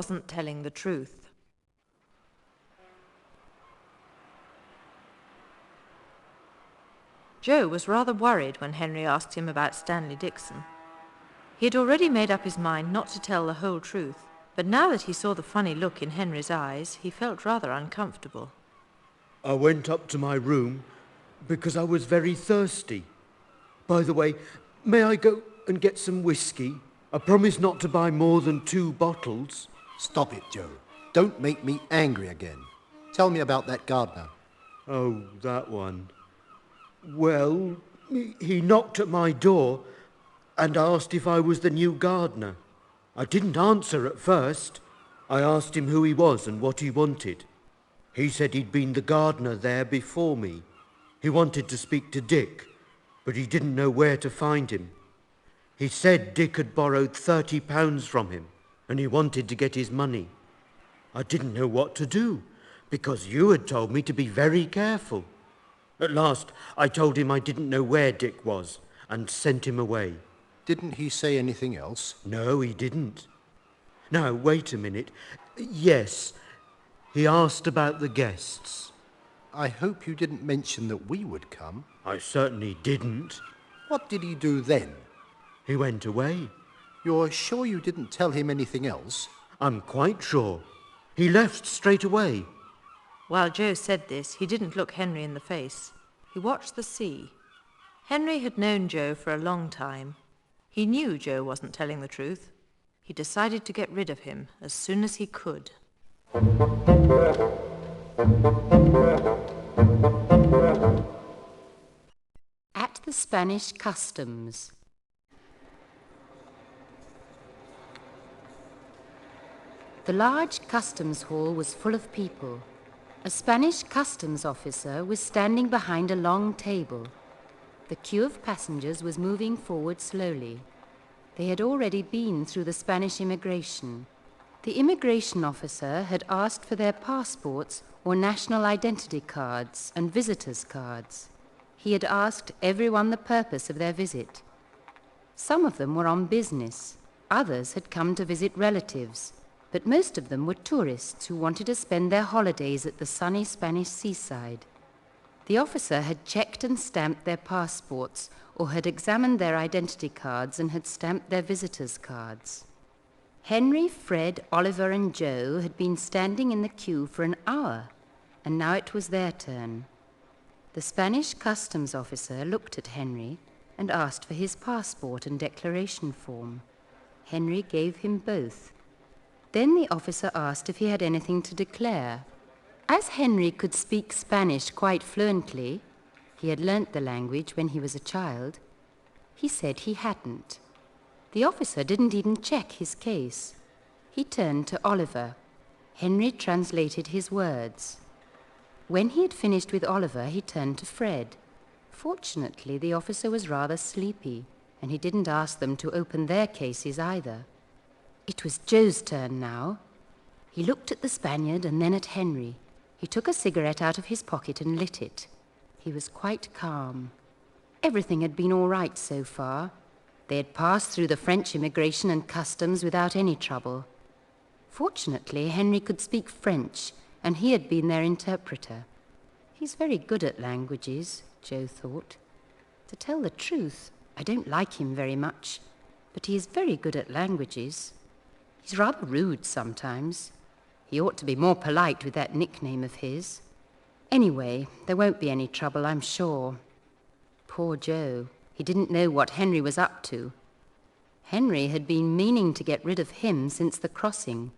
wasn't telling the truth. Joe was rather worried when Henry asked him about Stanley Dixon. He had already made up his mind not to tell the whole truth, but now that he saw the funny look in Henry's eyes, he felt rather uncomfortable. I went up to my room because I was very thirsty. By the way, may I go and get some whiskey? I promise not to buy more than 2 bottles. Stop it, Joe. Don't make me angry again. Tell me about that gardener. Oh, that one. Well, he knocked at my door and asked if I was the new gardener. I didn't answer at first. I asked him who he was and what he wanted. He said he'd been the gardener there before me. He wanted to speak to Dick, but he didn't know where to find him. He said Dick had borrowed £30 from him, and he wanted to get his money. I didn't know what to do, because you had told me to be very careful. At last, I told him I didn't know where Dick was, and sent him away. Didn't he say anything else? No, he didn't. Now, wait a minute. Yes, he asked about the guests. I hope you didn't mention that we would come. I certainly didn't. What did he do then? He went away. You're sure you didn't tell him anything else? I'm quite sure. He left straight away. While Joe said this, he didn't look Henry in the face. He watched the sea. Henry had known Joe for a long time. He knew Joe wasn't telling the truth. He decided to get rid of him as soon as he could. At the Spanish customs. The large customs hall was full of people. A Spanish customs officer was standing behind a long table. The queue of passengers was moving forward slowly. They had already been through the Spanish immigration. The immigration officer had asked for their passports or national identity cards and visitors' cards. He had asked everyone the purpose of their visit. Some of them were on business. Others had come to visit relatives. But most of them were tourists who wanted to spend their holidays at the sunny Spanish seaside. The officer had checked and stamped their passports or had examined their identity cards and had stamped their visitors' cards. Henry, Fred, Oliver and Joe had been standing in the queue for an hour, and now it was their turn. The Spanish customs officer looked at Henry and asked for his passport and declaration form. Henry gave him both. Then the officer asked if he had anything to declare. As Henry could speak Spanish quite fluently, he had learnt the language when he was a child, he said he hadn't. The officer didn't even check his case. He turned to Oliver. Henry translated his words. When he had finished with Oliver, he turned to Fred. Fortunately, the officer was rather sleepy, and he didn't ask them to open their cases either. It was Joe's turn now. He looked at the Spaniard and then at Henry. He took a cigarette out of his pocket and lit it. He was quite calm. Everything had been all right so far. They had passed through the French immigration and customs without any trouble. Fortunately, Henry could speak French, and he had been their interpreter. He's very good at languages, Joe thought. To tell the truth, I don't like him very much, but he is very good at languages. He's rather rude sometimes. He ought to be more polite with that nickname of his. Anyway, there won't be any trouble, I'm sure. Poor Joe. He didn't know what Henry was up to. Henry had been meaning to get rid of him since the crossing,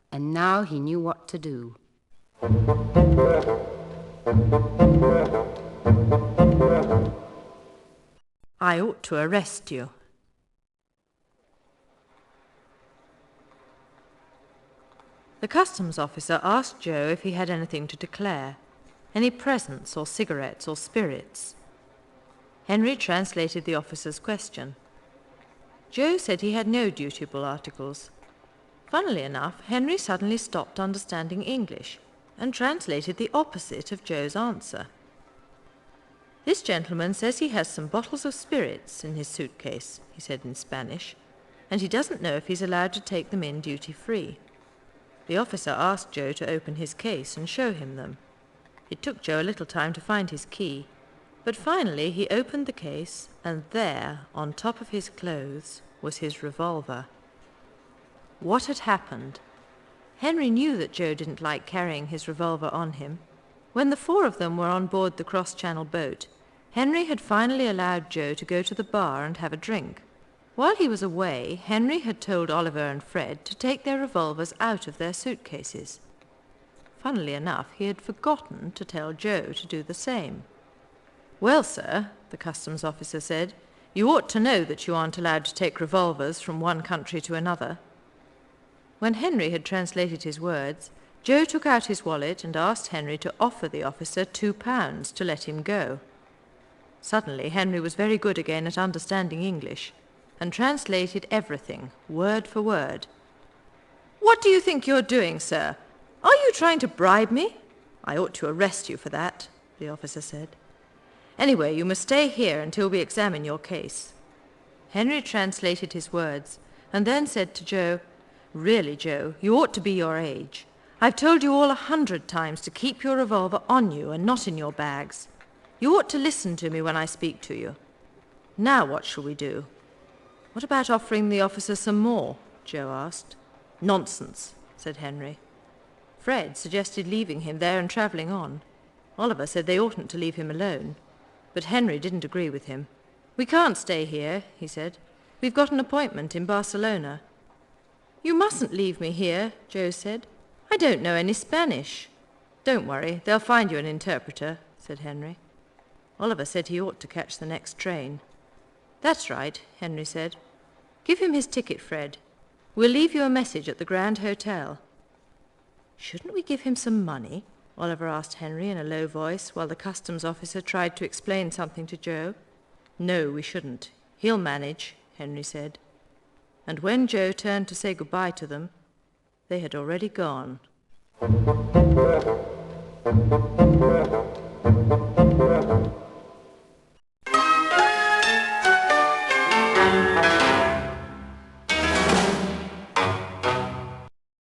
and now he knew what to do. I ought to arrest you. The customs officer asked Joe if he had anything to declare, any presents or cigarettes or spirits. Henry translated the officer's question. Joe said he had no dutiable articles. Funnily enough, Henry suddenly stopped understanding English and translated the opposite of Joe's answer. This gentleman says he has some bottles of spirits in his suitcase, he said in Spanish, and he doesn't know if he's allowed to take them in duty-free. The officer asked Joe to open his case and show him them. It took Joe a little time to find his key, but finally he opened the case, and there, on top of his clothes, was his revolver. What had happened? Henry knew that Joe didn't like carrying his revolver on him. When the four of them were on board the cross-channel boat, Henry had finally allowed Joe to go to the bar and have a drink. While he was away, Henry had told Oliver and Fred to take their revolvers out of their suitcases. Funnily enough, he had forgotten to tell Joe to do the same. "Well, sir," the customs officer said, "you ought to know that you aren't allowed to take revolvers from one country to another." When Henry had translated his words, Joe took out his wallet and asked Henry to offer the officer £2 to let him go. Suddenly Henry was very good again at understanding English, and translated everything, word for word. "What do you think you're doing, sir? Are you trying to bribe me? I ought to arrest you for that," the officer said. "Anyway, you must stay here until we examine your case." Henry translated his words, and then said to Joe, "Really, Joe, you ought to be your age. I've told you all 100 times to keep your revolver on you and not in your bags. You ought to listen to me when I speak to you. Now what shall we do?" "What about offering the officer some more?" Joe asked. "Nonsense," said Henry. Fred suggested leaving him there and travelling on. Oliver said they oughtn't to leave him alone, but Henry didn't agree with him. "We can't stay here," he said. "We've got an appointment in Barcelona." "You mustn't leave me here," Joe said. "I don't know any Spanish." "Don't worry, they'll find you an interpreter," said Henry. Oliver said he ought to catch the next train. "That's right," Henry said. "Give him his ticket, Fred. We'll leave you a message at the Grand Hotel." "Shouldn't we give him some money?" Oliver asked Henry in a low voice, while the customs officer tried to explain something to Joe. "No, we shouldn't. He'll manage," Henry said. And when Joe turned to say goodbye to them, they had already gone.